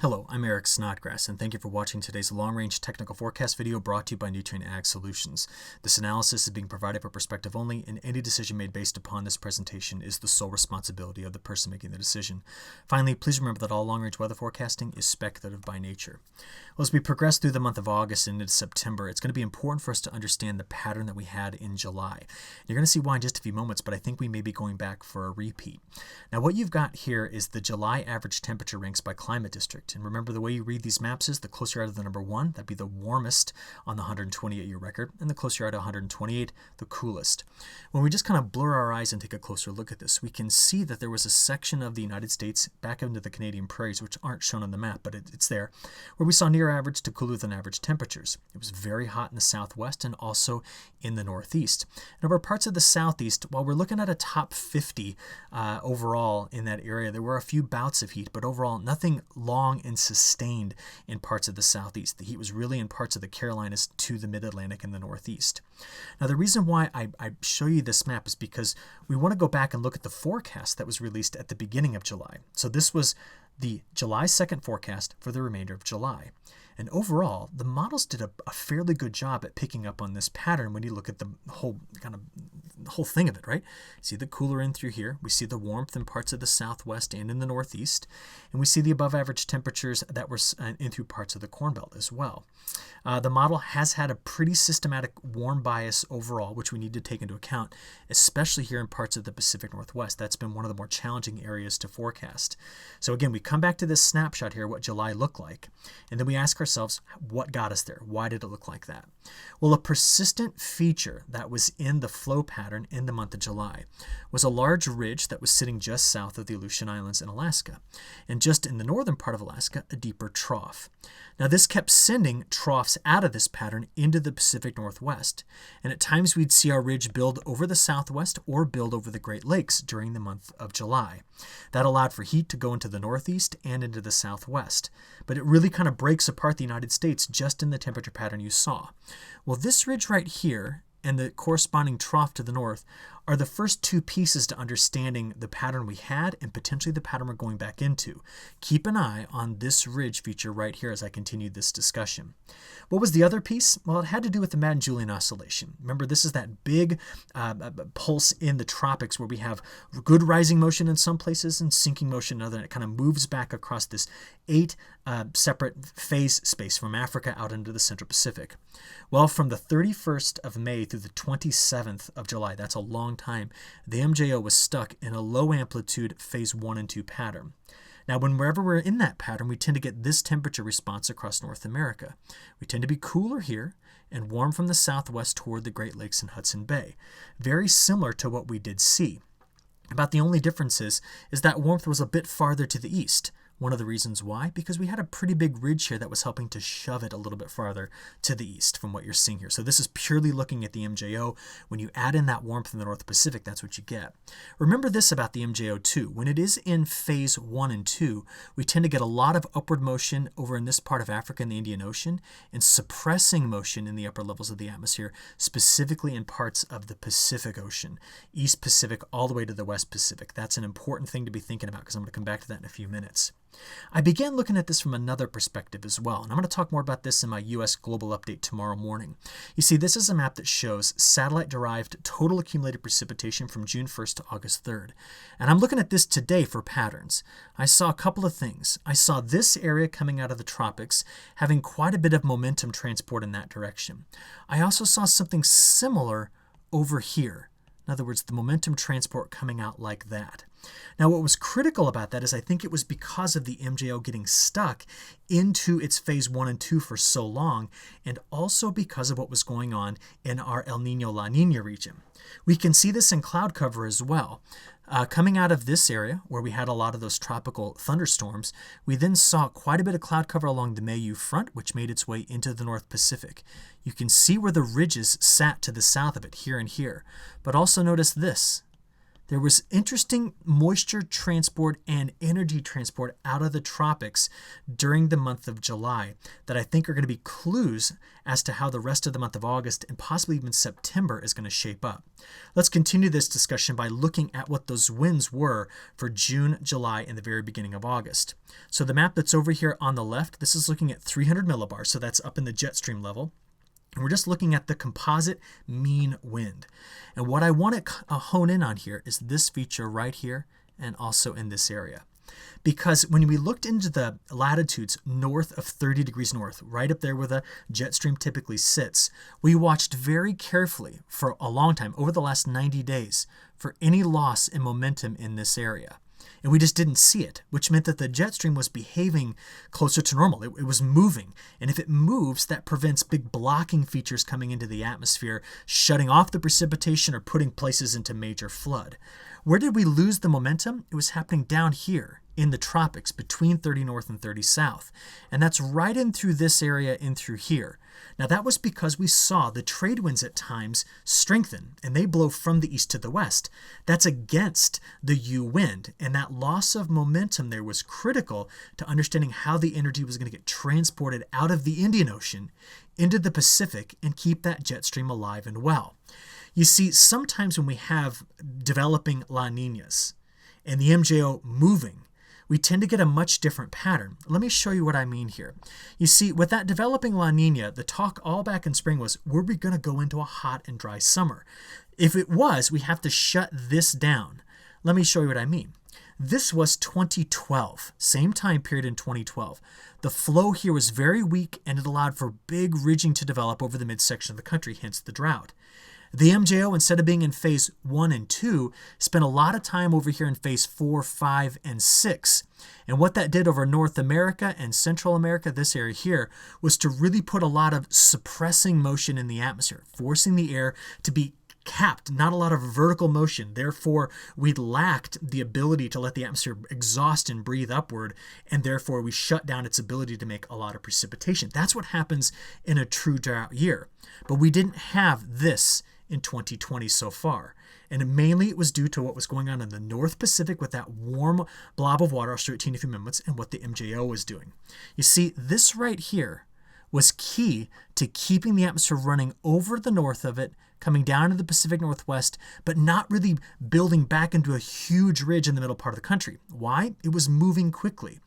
Hello, I'm Eric Snodgrass, and thank you for watching today's long-range technical forecast video brought to you by Nutrien Ag Solutions. This analysis is being provided for perspective only, and any decision made based upon this presentation is the sole responsibility of the person making the decision. Finally, please remember that all long-range weather forecasting is speculative by nature. Well, as we progress through the month of August and into September, it's going to be important for us to understand the pattern that we had in July. You're going to see why in just a few moments, but I think we may be going back for a repeat. Now, what you've got here is the July average temperature ranks by climate district. And remember, the way you read these maps is the closer you are to the number 1, that'd be the warmest on the 128-year record, and the closer you are to 128, the coolest. When we just kind of blur our eyes and take a closer look at this, we can see that there was a section of the United States back into the Canadian prairies, which aren't shown on the map, but it's there, where we saw near average to cooler than average temperatures. It was very hot in the southwest and also in the northeast. And over parts of the southeast, while we're looking at a top 50 overall in that area, there were a few bouts of heat, but overall nothing long and sustained in parts of the southeast. The heat was really in parts of the Carolinas to the mid-Atlantic and the northeast. Now, the reason why I show you this map is because we want to go back and look at the forecast that was released at the beginning of July. So this was the July 2nd forecast for the remainder of July. And overall, the models did a fairly good job at picking up on this pattern when you look at the whole thing of it, right? See the cooler in through here. We see the warmth in parts of the southwest and in the northeast. And we see the above average temperatures that were in through parts of the Corn Belt as well. The model has had a pretty systematic warm bias overall, which we need to take into account, especially here in parts of the Pacific Northwest. That's been one of the more challenging areas to forecast. So again, we come back to this snapshot here, what July looked like, and then we ask ourselves, what got us there? Why did it look like that? Well, a persistent feature that was in the flow pattern in the month of July was a large ridge that was sitting just south of the Aleutian Islands in Alaska, and just in the northern part of Alaska, a deeper trough. Now, this kept sending troughs out of this pattern into the Pacific Northwest, and at times we'd see our ridge build over the southwest or build over the Great Lakes during the month of July. That allowed for heat to go into the northeast and into the southwest, but it really kind of breaks apart the United States just in the temperature pattern you saw. Well, this ridge right here and the corresponding trough to the north are the first two pieces to understanding the pattern we had and potentially the pattern we're going back into. Keep an eye on this ridge feature right here as I continue this discussion. What was the other piece? Well, it had to do with the MaddenJulian Oscillation. Remember, this is that big pulse in the tropics where we have good rising motion in some places and sinking motion in other, and it kind of moves back across this 8 separate phase space from Africa out into the Central Pacific. Well, from the 31st of May through the 27th of July, that's a long time, the MJO was stuck in a low amplitude phase 1 and 2 pattern. Now, whenever we're in that pattern, we tend to get this temperature response across North America. We tend to be cooler here and warm from the southwest toward the Great Lakes and Hudson Bay. Very similar to what we did see. About the only difference is that warmth was a bit farther to the east. One of the reasons why? Because we had a pretty big ridge here that was helping to shove it a little bit farther to the east from what you're seeing here. So this is purely looking at the MJO. When you add in that warmth in the North Pacific, that's what you get. Remember this about the MJO too. When it is in phase 1 and 2, we tend to get a lot of upward motion over in this part of Africa and the Indian Ocean and suppressing motion in the upper levels of the atmosphere, specifically in parts of the Pacific Ocean, East Pacific all the way to the West Pacific. That's an important thing to be thinking about because I'm going to come back to that in a few minutes. I began looking at this from another perspective as well, and I'm going to talk more about this in my U.S. Global Update tomorrow morning. You see, this is a map that shows satellite-derived total accumulated precipitation from June 1st to August 3rd. And I'm looking at this today for patterns. I saw a couple of things. I saw this area coming out of the tropics having quite a bit of momentum transport in that direction. I also saw something similar over here. In other words, the momentum transport coming out like that. Now, what was critical about that is I think it was because of the MJO getting stuck into its phase 1 and 2 for so long, and also because of what was going on in our El Nino-La Nina region. We can see this in cloud cover as well. Coming out of this area, where we had a lot of those tropical thunderstorms, we then saw quite a bit of cloud cover along the MOJO front, which made its way into the North Pacific. You can see where the ridges sat to the south of it, here and here. But also notice this. there was interesting moisture transport and energy transport out of the tropics during the month of July that I think are going to be clues as to how the rest of the month of August and possibly even September is going to shape up. Let's continue this discussion by looking at what those winds were for June, July, and the very beginning of August. So the map that's over here on the left, this is looking at 300 millibars, so that's up in the jet stream level. And we're just looking at the composite mean wind. And what I want to hone in on here is this feature right here and also in this area. Because when we looked into the latitudes north of 30 degrees north, right up there where the jet stream typically sits, we watched very carefully for a long time, over the last 90 days, for any loss in momentum in this area. And we just didn't see it, which meant that the jet stream was behaving closer to normal. It was moving. And if it moves, that prevents big blocking features coming into the atmosphere, shutting off the precipitation or putting places into major flood. Where did we lose the momentum? It was happening down here in the tropics between 30 north and 30 south. And that's right in through this area in through here. Now that was because we saw the trade winds at times strengthen and they blow from the east to the west. That's against the U wind, and that loss of momentum there was critical to understanding how the energy was going to get transported out of the Indian Ocean into the Pacific and keep that jet stream alive and well. You see, sometimes when we have developing La Niñas and the MJO moving, we tend to get a much different pattern. Let me show you what I mean here. You see, with that developing La Nina, the talk all back in spring was, were we going to go into a hot and dry summer? If it was, we have to shut this down. Let me show you what I mean. This was 2012, same time period in 2012. The flow here was very weak and it allowed for big ridging to develop over the midsection of the country, hence the drought. The MJO, instead of being in phase 1 and 2, spent a lot of time over here in phase 4, 5, and 6. And what that did over North America and Central America, this area here, was to really put a lot of suppressing motion in the atmosphere, forcing the air to be capped, not a lot of vertical motion. Therefore, we lacked the ability to let the atmosphere exhaust and breathe upward, and therefore we shut down its ability to make a lot of precipitation. That's what happens in a true drought year. But we didn't have this in 2020 so far. And mainly it was due to what was going on in the North Pacific with that warm blob of water, I'll show it to you in a few minutes, and what the MJO was doing. You see, this right here was key to keeping the atmosphere running over the north of it, coming down to the Pacific Northwest, but not really building back into a huge ridge in the middle part of the country. Why? It was moving quickly.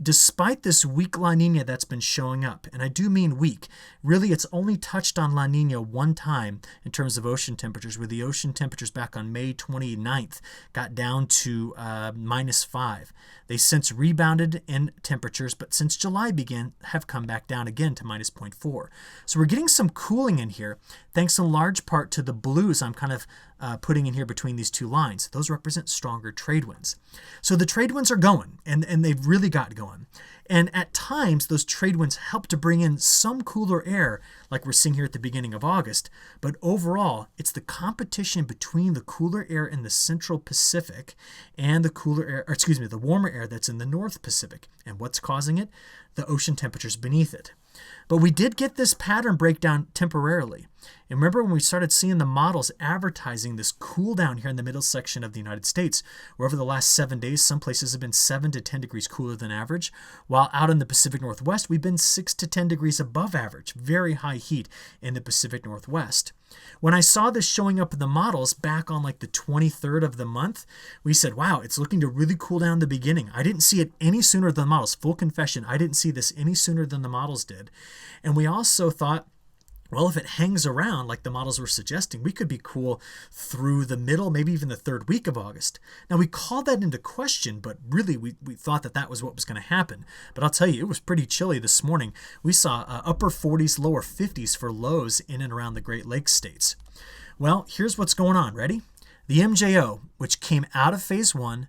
Despite this weak La Nina that's been showing up, and I do mean weak, really it's only touched on La Nina one time in terms of ocean temperatures, where the ocean temperatures back on May 29th got down to -5. They since rebounded in temperatures, but since July began, have come back down again to -0.4. So we're getting some cooling in here, thanks in large part to the blues I'm kind of putting in here between these two lines. Those represent stronger trade winds. So the trade winds are going, and they've really got going. And at times, those trade winds help to bring in some cooler air, like we're seeing here at the beginning of August. But overall, it's the competition between the cooler air in the Central Pacific and the the warmer air that's in the North Pacific. And what's causing it? The ocean temperatures beneath it. But we did get this pattern breakdown temporarily. And remember when we started seeing the models advertising this cool down here in the middle section of the United States, where over the last 7 days, some places have been 7 to 10 degrees cooler than average, while out in the Pacific Northwest, we've been 6 to 10 degrees above average, very high heat in the Pacific Northwest. When I saw this showing up in the models back on like the 23rd of the month, we said, wow, it's looking to really cool down in the beginning. I didn't see it any sooner than the models. Full confession, I didn't see this any sooner than the models did. And we also thought, well, if it hangs around like the models were suggesting, we could be cool through the middle, maybe even the 3rd week of August. Now, we called that into question, but really we thought that was what was going to happen. But I'll tell you, it was pretty chilly this morning. We saw upper 40s, lower 50s for lows in and around the Great Lakes states. Well, here's what's going on. Ready? The MJO, which came out of phase 1,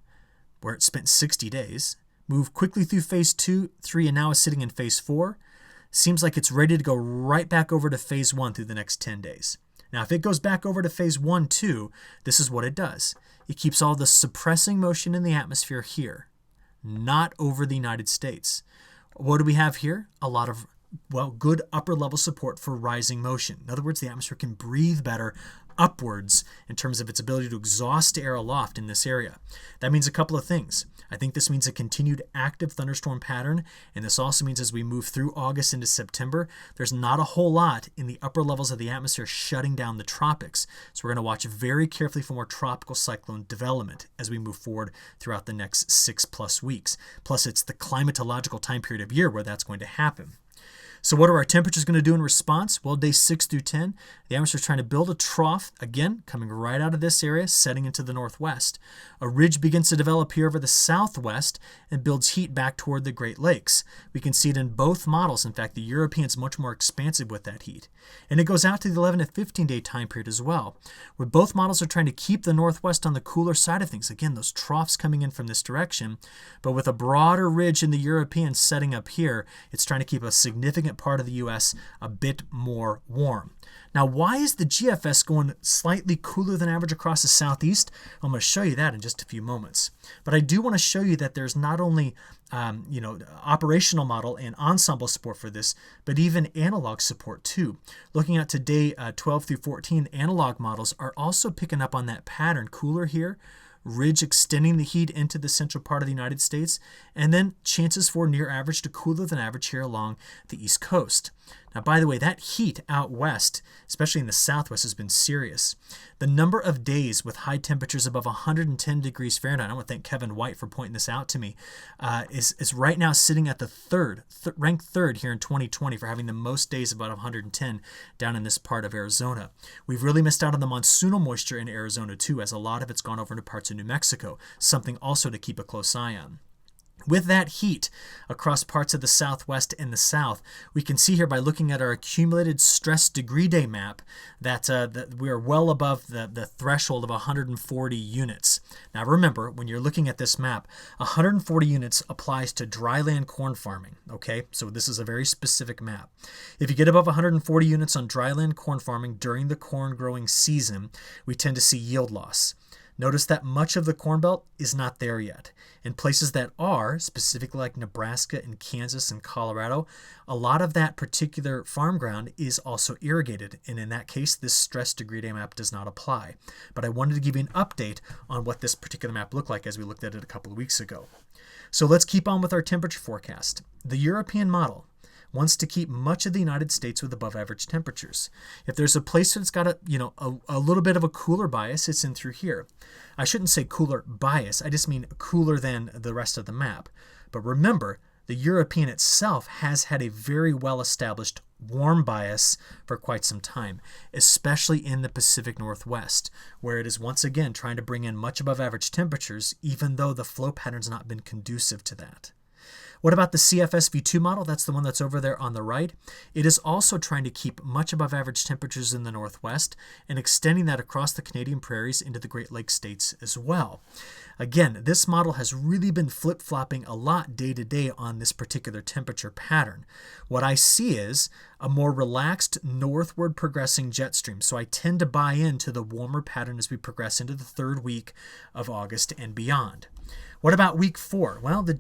where it spent 60 days, moved quickly through phase 2, 3, and now is sitting in phase 4. Seems like it's ready to go right back over to phase 1 through the next 10 days. Now, if it goes back over to phase 1, 2, this is what it does. It keeps all the suppressing motion in the atmosphere here, not over the United States. What do we have here? A lot of well, good upper level support for rising motion. In other words, the atmosphere can breathe better upwards in terms of its ability to exhaust air aloft in this area. That means a couple of things. I think this means a continued active thunderstorm pattern, and this also means as we move through August into September, there's not a whole lot in the upper levels of the atmosphere shutting down the tropics. So we're going to watch very carefully for more tropical cyclone development as we move forward throughout the next 6+ weeks. Plus, it's the climatological time period of year where that's going to happen. So what are our temperatures going to do in response? Well, days 6 through 10, the atmosphere is trying to build a trough, again, coming right out of this area, setting into the northwest. A ridge begins to develop here over the southwest and builds heat back toward the Great Lakes. We can see it in both models. In fact, the European's much more expansive with that heat. And it goes out to the 11 to 15-day time period as well, where both models are trying to keep the northwest on the cooler side of things. Again, those troughs coming in from this direction, but with a broader ridge in the European setting up here, it's trying to keep a significant part of the U.S. a bit more warm. Now, why is the GFS going slightly cooler than average across the southeast? I'm going to show you that in just a few moments. But I do want to show you that there's not only operational model and ensemble support for this, but even analog support too. Looking at today 12 through 14, analog models are also picking up on that pattern. Cooler here, ridge extending the heat into the central part of the United States, and then chances for near average to cooler than average here along the East Coast. Now, by the way, that heat out west, especially in the southwest, has been serious. The number of days with high temperatures above 110 degrees Fahrenheit, I want to thank Kevin White for pointing this out to me, is right now sitting at the ranked third here in 2020 for having the most days above 110 down in this part of Arizona. We've really missed out on the monsoonal moisture in Arizona too, as a lot of it's gone over into parts of New Mexico, something also to keep a close eye on. With that heat across parts of the southwest and the south, we can see here by looking at our accumulated stress degree day map that we are well above the threshold of 140 units. Now remember, when you're looking at this map, 140 units applies to dryland corn farming, okay? So this is a very specific map. If you get above 140 units on dryland corn farming during the corn growing season, we tend to see yield loss. Notice that much of the Corn Belt is not there yet. In places that are, specifically like Nebraska and Kansas and Colorado, a lot of that particular farm ground is also irrigated. And in that case, this stress degree day map does not apply. But I wanted to give you an update on what this particular map looked like as we looked at it a couple of weeks ago. So let's keep on with our temperature forecast. The European model wants to keep much of the United States with above average temperatures. If there's a place that's got a little bit of a cooler bias, it's in through here. I shouldn't say cooler bias, I just mean cooler than the rest of the map. But remember, the European itself has had a very well-established warm bias for quite some time, especially in the Pacific Northwest, where it is once again trying to bring in much above average temperatures, even though the flow pattern's not been conducive to that. What about the CFS V2 model? That's the one that's over there on the right. It is also trying to keep much above average temperatures in the Northwest and extending that across the Canadian prairies into the Great Lakes states as well. Again, this model has really been flip-flopping a lot day to day on this particular temperature pattern. What I see is a more relaxed northward progressing jet stream. So I tend to buy into the warmer pattern as we progress into the third week of August and beyond. What about week 4? Well, the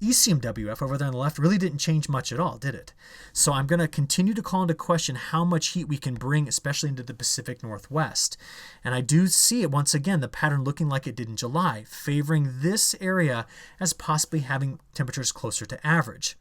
ECMWF over there on the left really didn't change much at all, did it? So I'm going to continue to call into question how much heat we can bring, especially into the Pacific Northwest. And I do see it once again, the pattern looking like it did in July, favoring this area as possibly having temperatures closer to average.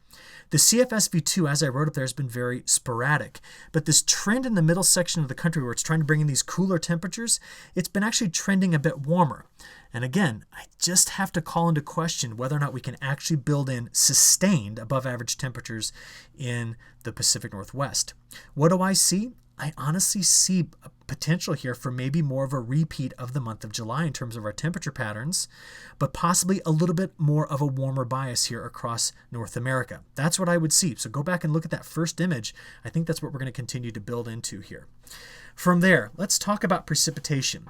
The CFS V2, as I wrote up there, has been very sporadic, but this trend in the middle section of the country where it's trying to bring in these cooler temperatures, it's been actually trending a bit warmer. And again, I just have to call into question whether or not we can actually build in sustained above average temperatures in the Pacific Northwest. What do I see? I honestly see a potential here for maybe more of a repeat of the month of July in terms of our temperature patterns, but possibly a little bit more of a warmer bias here across North America. That's what I would see. So go back and look at that first image. I think that's what we're going to continue to build into here. From there, let's talk about precipitation.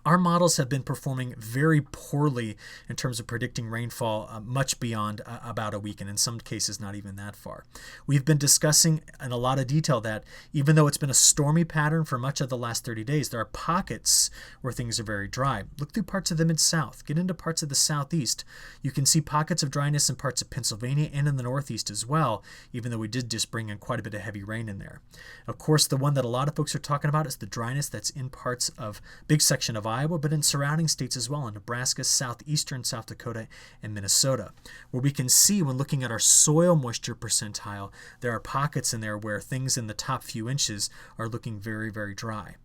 Our models have been performing very poorly in terms of predicting rainfall much beyond about a week, and in some cases not even that far. We've been discussing in a lot of detail that even though it's been a stormy pattern for much of the last 30 days, there are pockets where things are very dry. Look through parts of the Mid-South. Get into parts of the Southeast. You can see pockets of dryness in parts of Pennsylvania and in the Northeast as well, even though we did just bring in quite a bit of heavy rain in there. Of course, the one that a lot of folks are talking about is the dryness that's in parts of big section of Iowa, but in surrounding states as well, in Nebraska, southeastern South Dakota, and Minnesota, where we can see when looking at our soil moisture percentile, there are pockets in there where things in the top few inches are looking very, very dry.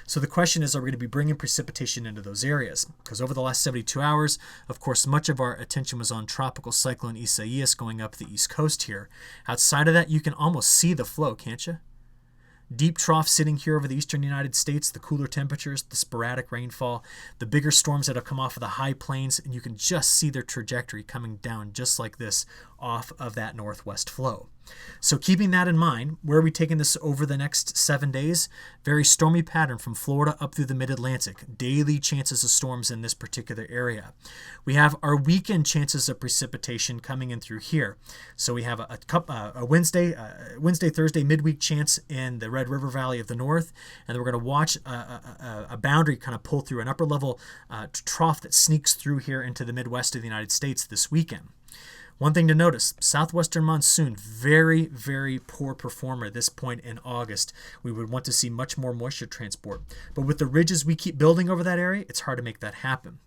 So the question is, are we going to be bringing precipitation into those areas? Because over the last 72 hours, of course, much of our attention was on Tropical Cyclone Isaias going up the east coast here. Outside of that, you can almost see the flow, can't you? Deep trough sitting here over the eastern United States, the cooler temperatures, the sporadic rainfall, the bigger storms that have come off of the high plains, and you can just see their trajectory coming down just like this off of that northwest flow. So keeping that in mind, where are we taking this over the next 7 days? Very stormy pattern from Florida up through the mid-Atlantic. Daily chances of storms in this particular area. We have our weekend chances of precipitation coming in through here. So we have a Wednesday, Thursday midweek chance in the Red River Valley of the North, and then we're going to watch a boundary kind of pull through an upper level trough that sneaks through here into the Midwest of the United States this weekend. One thing to notice, southwestern monsoon, very, very poor performer at this point in August. We would want to see much more moisture transport. But with the ridges we keep building over that area, it's hard to make that happen.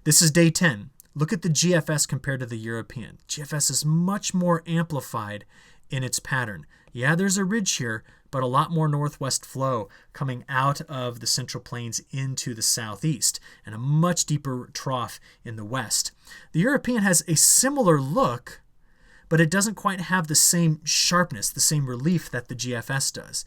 This is day 10. Look at the GFS compared to the European. GFS is much more amplified in its pattern. Yeah, there's a ridge here, but a lot more northwest flow coming out of the Central Plains into the southeast, and a much deeper trough in the west. The European has a similar look, but it doesn't quite have the same sharpness, the same relief that the GFS does.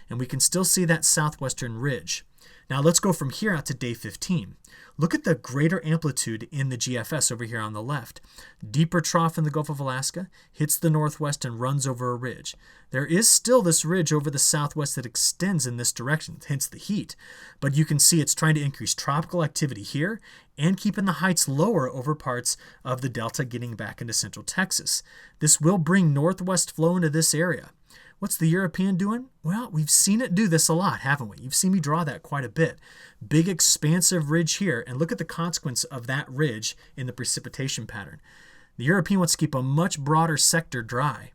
And we can still see that southwestern ridge. Now let's go from here out to day 15. Look at the greater amplitude in the GFS over here on the left. Deeper trough in the Gulf of Alaska, hits the northwest and runs over a ridge. There is still this ridge over the southwest that extends in this direction, hence the heat. But you can see it's trying to increase tropical activity here and keeping the heights lower over parts of the delta getting back into central Texas. This will bring northwest flow into this area. What's the European doing? Well, we've seen it do this a lot, haven't we? You've seen me draw that quite a bit. Big expansive ridge here, and look at the consequence of that ridge in the precipitation pattern. The European wants to keep a much broader sector dry.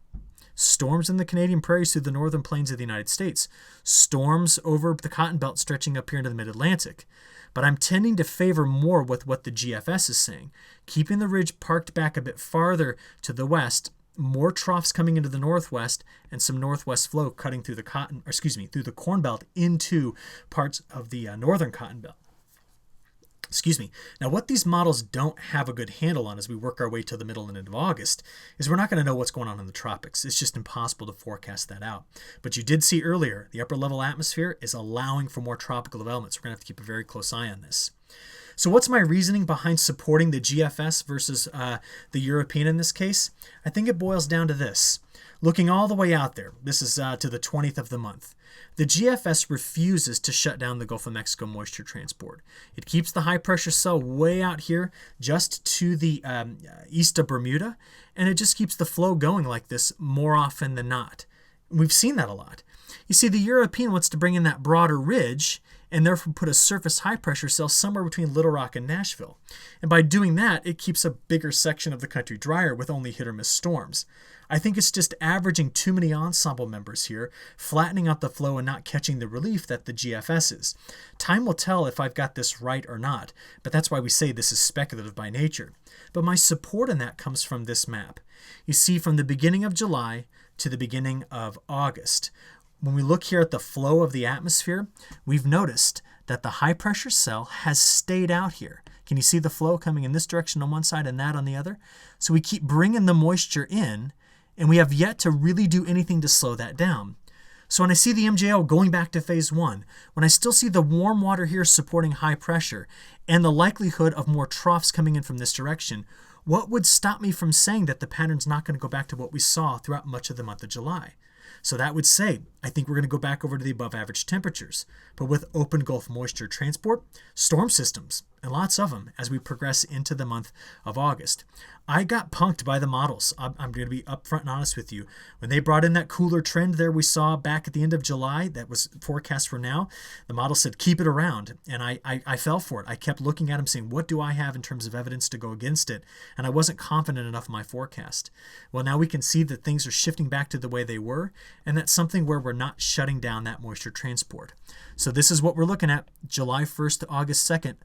Storms in the Canadian prairies through the northern plains of the United States. Storms over the Cotton Belt stretching up here into the mid-Atlantic. But I'm tending to favor more with what the GFS is saying. Keeping the ridge parked back a bit farther to the west, more troughs coming into the northwest, and some northwest flow cutting through through the Corn Belt into parts of the northern Cotton Belt. Now, what these models don't have a good handle on as we work our way to the middle and end of August is we're not going to know what's going on in the tropics. It's just impossible to forecast that out. But you did see earlier, the upper level atmosphere is allowing for more tropical developments. We're going to have to keep a very close eye on this. So what's my reasoning behind supporting the GFS versus the European in this case? I think it boils down to this. Looking all the way out there, this is to the 20th of the month. The GFS refuses to shut down the Gulf of Mexico moisture transport. It keeps the high pressure cell way out here just to the east of Bermuda, and it just keeps the flow going like this more often than not. We've seen that a lot. You see, the European wants to bring in that broader ridge and therefore put a surface high pressure cell somewhere between Little Rock and Nashville. And by doing that, it keeps a bigger section of the country drier with only hit or miss storms. I think it's just averaging too many ensemble members here, flattening out the flow and not catching the relief that the GFS is. Time will tell if I've got this right or not, but that's why we say this is speculative by nature. But my support in that comes from this map. You see, from the beginning of July to the beginning of August, when we look here at the flow of the atmosphere, we've noticed that the high pressure cell has stayed out here. Can you see the flow coming in this direction on one side and that on the other? So we keep bringing the moisture in, and we have yet to really do anything to slow that down. So when I see the MJO going back to phase 1, when I still see the warm water here supporting high pressure and the likelihood of more troughs coming in from this direction, what would stop me from saying that the pattern's not going to go back to what we saw throughout much of the month of July? So that would say, I think we're going to go back over to the above average temperatures, but with open Gulf moisture transport, storm systems, and lots of them as we progress into the month of August. I got punked by the models. I'm going to be upfront and honest with you. When they brought in that cooler trend there we saw back at the end of July, that was forecast for now, the model said keep it around, and I fell for it. I kept looking at them saying, what do I have in terms of evidence to go against it? And I wasn't confident enough in my forecast. Well, now we can see that things are shifting back to the way they were, and that's something where we're not shutting down that moisture transport. So this is what we're looking at, July 1st to August 2nd.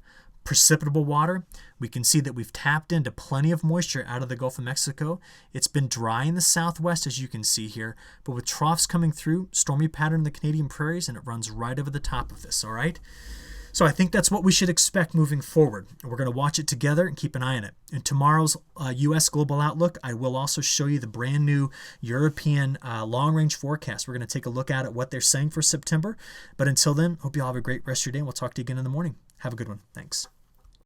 Precipitable water. We can see that we've tapped into plenty of moisture out of the Gulf of Mexico. It's been dry in the southwest, as you can see here, but with troughs coming through, stormy pattern in the Canadian prairies, and it runs right over the top of this, all right? So I think that's what we should expect moving forward. We're going to watch it together and keep an eye on it. In tomorrow's U.S. Global Outlook, I will also show you the brand new European long-range forecast. We're going to take a look at what they're saying for September. But until then, hope you all have a great rest of your day, and we'll talk to you again in the morning. Have a good one. Thanks.